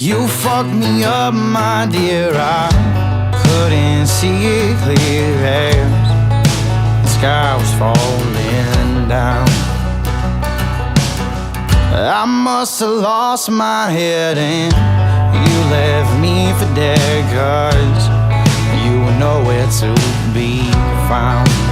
You fucked me up, my dear. I couldn't see it clear as the sky was falling down. I must have lost my head and you left me for dead, 'cause you were nowhere to be found.